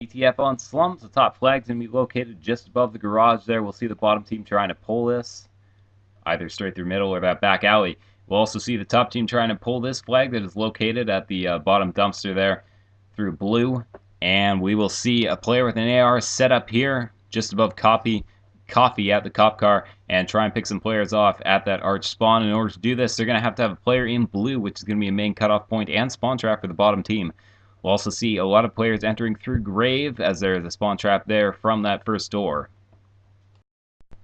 CTF on Slums. The top flag's going to be located just above the garage there. We'll see the bottom team trying to pull this, either straight through middle or that back alley. We'll also see the top team trying to pull this flag that is located at the bottom dumpster there through blue. And we will see a player with an AR set up here just above coffee at the cop car and try and pick some players off at that arch spawn. In order to do this, they're going to have a player in blue, which is going to be a main cutoff point and spawn trap for the bottom team. We'll also see a lot of players entering through grave as there's a spawn trap there from that first door.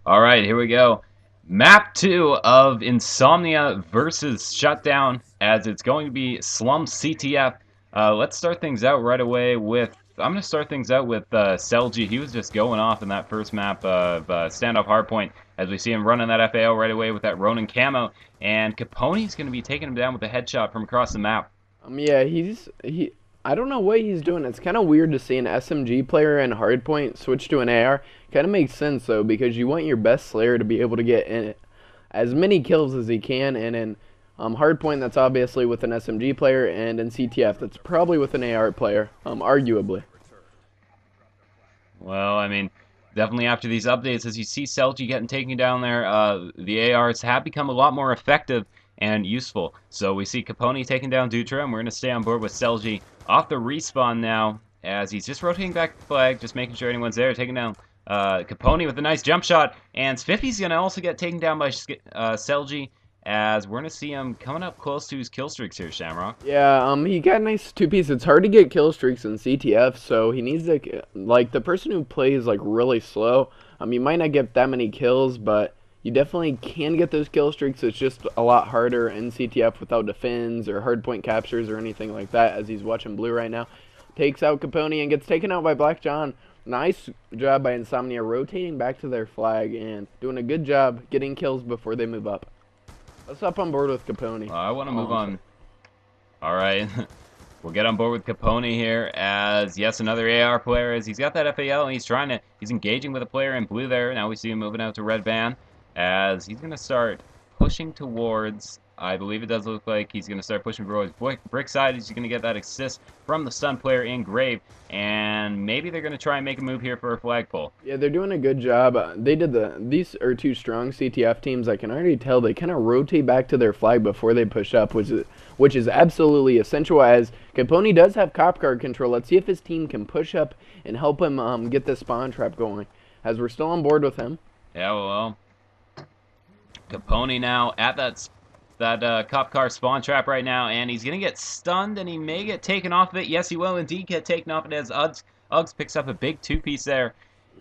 Alright, here we go. Map 2 of inSomnia versus ShutDown, as it's going to be Slums CTF. Let's start things out right away with, I'm going to start things out with Selgi. He was just going off in that first map of standoff hardpoint, as we see him running that FAL right away with that Ronin camo, and Capone's going to be taking him down with a headshot from across the map. Yeah, I don't know what he's doing. It's kind of weird to see an SMG player in hardpoint switch to an AR. Kind of makes sense though, because you want your best Slayer to be able to get in as many kills as he can, and in hardpoint that's obviously with an SMG player, and in CTF that's probably with an AR player, arguably. Well, I mean, definitely after these updates, as you see Selgi getting taken down there, the ARs have become a lot more effective and useful. So we see Capone taking down Dutra, and we're going to stay on board with Selgi off the respawn now, as he's just rotating back the flag, just making sure anyone's there, taking down Capone with a nice jump shot, and Spiffy's going to also get taken down by Selgi, as we're going to see him coming up close to his kill streaks here, Shamrock. Yeah, he got a nice two-piece. It's hard to get kill streaks in CTF, so he needs to, like, the person who plays, like, really slow, you might not get that many kills, but you definitely can get those kill streaks. It's just a lot harder in CTF without defends or hardpoint captures or anything like that, as he's watching blue right now. Takes out Capone and gets taken out by Black John. Nice job by inSomnia rotating back to their flag and doing a good job getting kills before they move up. Let's hop on board with Capone. I want to move on. Alright. We'll get on board with Capone here, as, yes, another AR player, as he's got that FAL, and he's engaging with a player in blue there. Now we see him moving out to red van, as he's going to start pushing towards, I believe it does look like he's going to start pushing towards brick side. He's going to get that assist from the stun player in grave, and maybe they're going to try and make a move here for a flagpole. Yeah, they're doing a good job. These are two strong CTF teams. I can already tell they kind of rotate back to their flag before they push up, which is absolutely essential, as Capone does have cop car control. Let's see if his team can push up and help him get the spawn trap going, as we're still on board with him. Yeah, well, Capone now at that cop car spawn trap right now, and he's going to get stunned, and he may get taken off of it. Yes, he will indeed get taken off it, as Uggs picks up a big two-piece there.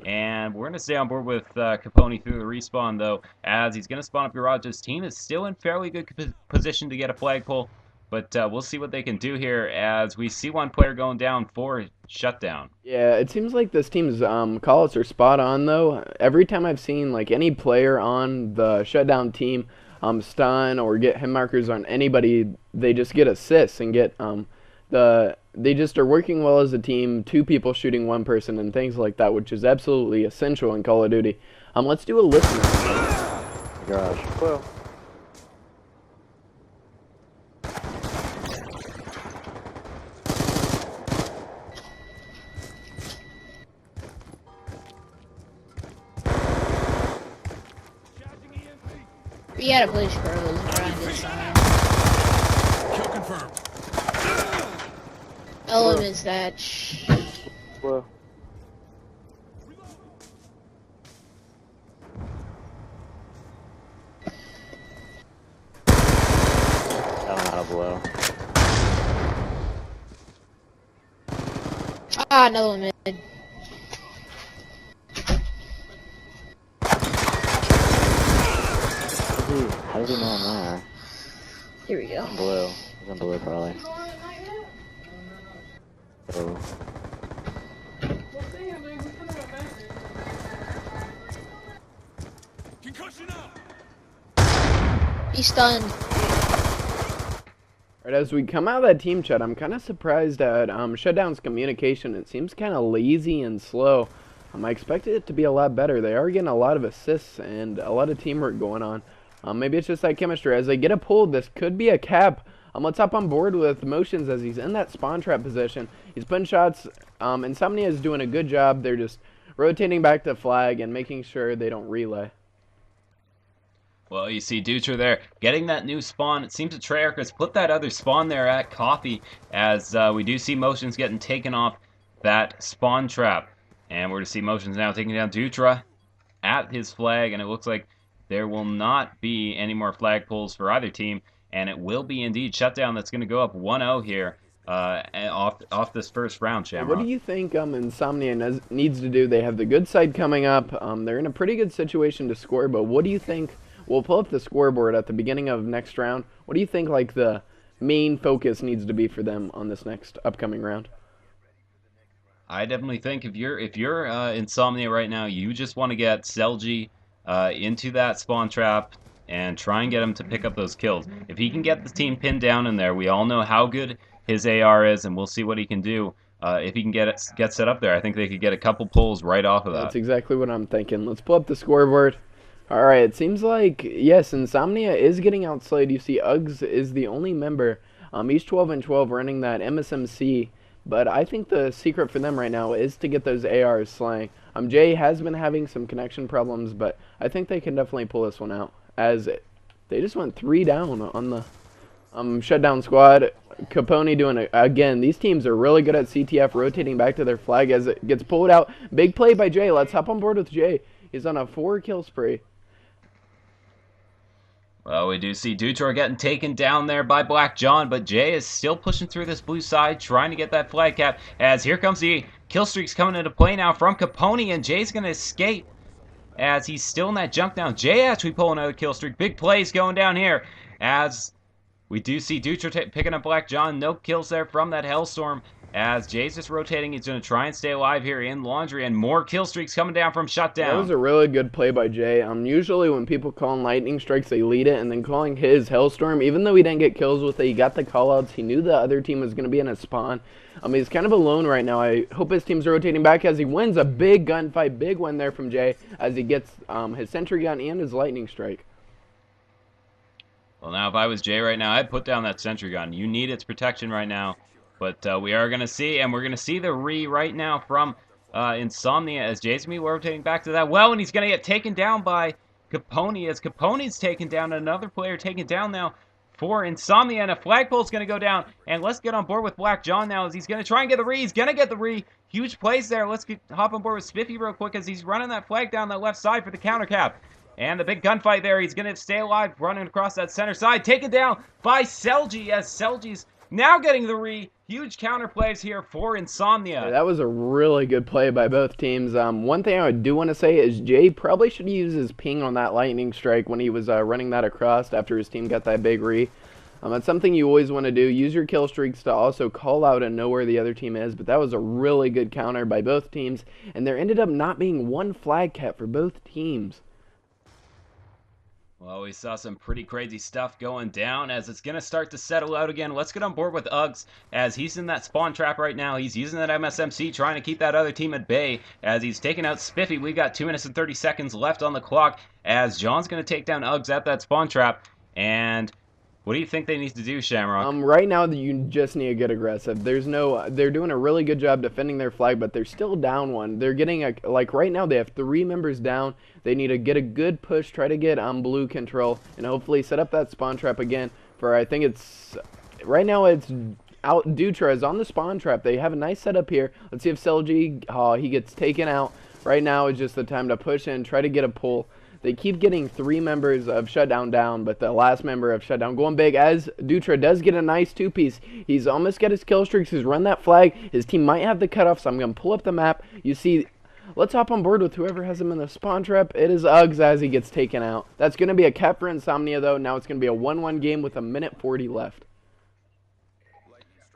And we're going to stay on board with Capone through the respawn, though, as he's going to spawn up garage. His team is still in fairly good position to get a flagpole, but we'll see what they can do here, as we see one player going down for ShutDown. Yeah, it seems like this team's call-outs are spot on, though. Every time I've seen like any player on the ShutDown team stun or get hit markers on anybody, they just get assists and get they just are working well as a team, two people shooting one person and things like that, which is absolutely essential in Call of Duty. Let's do a listener. Gosh. Well. We gotta play Squirrels around this time. Kill confirmed. Elements that. Well. I don't know how to blow. Ah, another one mid. How does he know I'm there? Here we go. I'm blue. He's on blue probably. Oh. Concussion out. He's stunned. Alright, as we come out of that team chat, I'm kind of surprised at ShutDown's communication. It seems kind of lazy and slow. I expected it to be a lot better. They are getting a lot of assists and a lot of teamwork going on. Maybe it's just that chemistry. As they get a pull, this could be a cap Let's hop on board with Motions as he's in that spawn trap position. He's putting shots. inSomnia is doing a good job. They're just rotating back to flag and making sure they don't relay. Well, you see Dutra there getting that new spawn. It seems that Treyarch has put that other spawn there at Coffee, as we do see Motions getting taken off that spawn trap. And we're to see Motions now taking down Dutra at his flag, and it looks like there will not be any more flag pulls for either team, and it will be indeed ShutDown that's going to go up 1-0 here off this first round, Shamrock. What do you think inSomnia needs to do? They have the good side coming up. They're in a pretty good situation to score, but what do you think? We'll pull up the scoreboard at the beginning of next round. What do you think like the main focus needs to be for them on this next upcoming round? I definitely think if you're inSomnia right now, you just want to get Selgi into that spawn trap and try and get him to pick up those kills. If he can get the team pinned down in there, we all know how good his AR is, and we'll see what he can do. If he can get set up there, I think they could get a couple pulls right off of that. That's exactly what I'm thinking. Let's pull up the scoreboard. All right, it seems like, yes, inSomnia is getting outslayed. You see Uggs is the only member. He's 12-12 running that MSMC. But I think the secret for them right now is to get those ARs slaying. Jay has been having some connection problems, but I think they can definitely pull this one out. As they just went 3 down on the ShutDown squad. Capone doing it again. These teams are really good at CTF, rotating back to their flag as it gets pulled out. Big play by Jay. Let's hop on board with Jay. He's on a 4-kill spree. Well, we do see Dutra getting taken down there by Black John, but Jay is still pushing through this blue side, trying to get that flag cap, as here comes the kill streaks coming into play now from Capone, and Jay's going to escape as he's still in that junk down. Jay actually pulling another kill streak. Big plays going down here, as we do see Dutra picking up Black John. No kills there from that Hellstorm, as Jay's just rotating. He's going to try and stay alive here in Laundry, and more kill streaks coming down from ShutDown. That was a really good play by Jay. Usually when people call in lightning strikes, they lead it, and then calling his Hellstorm, even though he didn't get kills with it, he got the callouts. He knew the other team was going to be in a spawn. He's kind of alone right now. I hope his team's rotating back as he wins a big gunfight. Big win there from Jay as he gets his sentry gun and his lightning strike. Well, now if I was Jay right now, I'd put down that sentry gun. You need its protection right now. But we are going to see, and we're going to see the right now from inSomnia as Jay's going to be rotating back to that well, and he's going to get taken down by Capone as Capone's taken down, another player taken down now for inSomnia, and a flagpole's going to go down. And let's get on board with Black John now as he's going to try and get the re. He's going to get the re. Huge plays there. Let's hop on board with Spiffy real quick as he's running that flag down that left side for the counter cap. And the big gunfight there. He's going to stay alive, running across that center side. Taken down by Selgi as Selgi's now getting the re. Huge counter plays here for inSomnia. That was a really good play by both teams. One thing I do want to say is Jay probably should use his ping on that lightning strike when he was running that across after his team got that big re. That's something you always want to do. Use your kill streaks to also call out and know where the other team is. But that was a really good counter by both teams. And there ended up not being one flag cap for both teams. Well, we saw some pretty crazy stuff going down as it's going to start to settle out again. Let's get on board with Uggs as he's in that spawn trap right now. He's using that MSMC, trying to keep that other team at bay as he's taking out Spiffy. We've got 2 minutes and 30 seconds left on the clock as John's going to take down Uggs at that spawn trap. And what do you think they need to do, Shamrock? Right now, you just need to get aggressive. They're doing a really good job defending their flag, but they're still down one. They're getting, like right now, they have 3 members down. They need to get a good push, try to get blue control, and hopefully set up that spawn trap again for, I think it's, right now it's out. Dutra is on the spawn trap. They have a nice setup here. Let's see if Selgi, he gets taken out. Right now is just the time to push in, try to get a pull. They keep getting 3 members of ShutDown down, but the last member of ShutDown going big as Dutra does get a nice 2-piece. He's almost got his kill streaks. He's run that flag. His team might have the cutoff, so I'm going to pull up the map. You see, let's hop on board with whoever has him in the spawn trap. It is Uggs as he gets taken out. That's going to be a cap for inSomnia, though. Now it's going to be a 1-1 game with 1:40 left.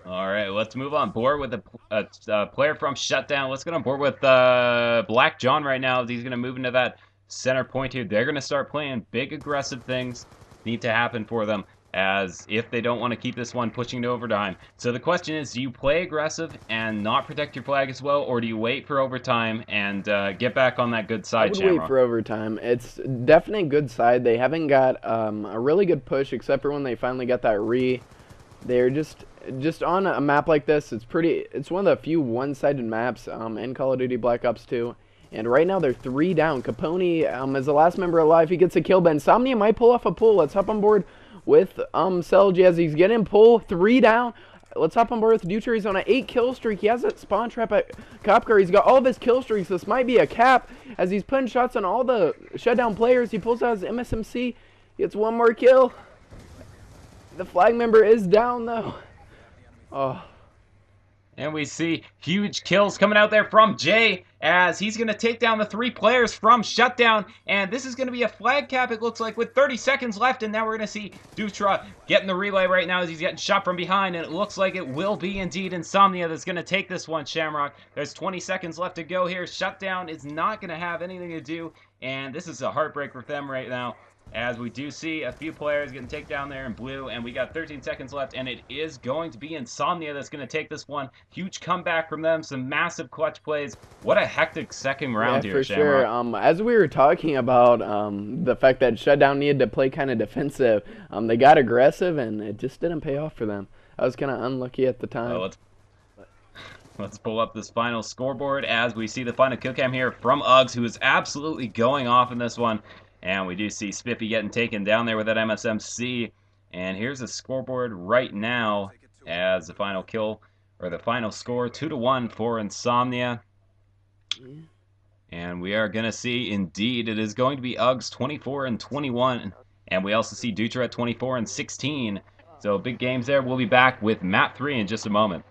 All right, let's move on board with a player from ShutDown. Let's get on board with Black John right now as he's going to move into that center point here. They're going to start playing big aggressive things need to happen for them as if they don't want to keep this one pushing to overtime. So the question is, do you play aggressive and not protect your flag as well, or do you wait for overtime and get back on that good side, I would Shamrock? wait for overtime. It's definitely a good side. They haven't got a really good push except for when they finally got that re. They're just on a map like this. It's one of the few one-sided maps in Call of Duty Black Ops 2. And right now they're 3 down. Capone is the last member alive. He gets a kill, but inSomnia might pull off a pull. Let's hop on board with Selge as he's getting pull. 3 down. Let's hop on board with Dutra. He's on an 8 kill streak. He has a spawn trap at Cop Car. He's got all of his kill streaks. This might be a cap as he's putting shots on all the ShutDown players. He pulls out his MSMC. Gets 1 more kill. The flag member is down though. Oh. And we see huge kills coming out there from Jay as he's going to take down the 3 players from ShutDown. And this is going to be a flag cap, it looks like, with 30 seconds left. And now we're going to see Dutra getting the relay right now as he's getting shot from behind. And it looks like it will be indeed inSomnia that's going to take this one, Shamrock. There's 20 seconds left to go here. ShutDown is not going to have anything to do. And this is a heartbreak for them right now, as we do see a few players getting taken down there in blue, and we got 13 seconds left, and it is going to be inSomnia that's going to take this one. Huge comeback from them, some massive clutch plays. What a hectic second round yeah, here, for sure. As we were talking about the fact that ShutDown needed to play kind of defensive, they got aggressive, and it just didn't pay off for them. I was kind of unlucky at the time. Let's pull up this final scoreboard as we see the final kill cam here from Uggs, who is absolutely going off in this one. And we do see Spiffy getting taken down there with that MSMC. And here's the scoreboard right now as the final kill, or the final score, 2-1 for inSomnia. And we are going to see, indeed, it is going to be Uggs 24-21. And we also see Dutra at 24-16. So big games there. We'll be back with map 3 in just a moment.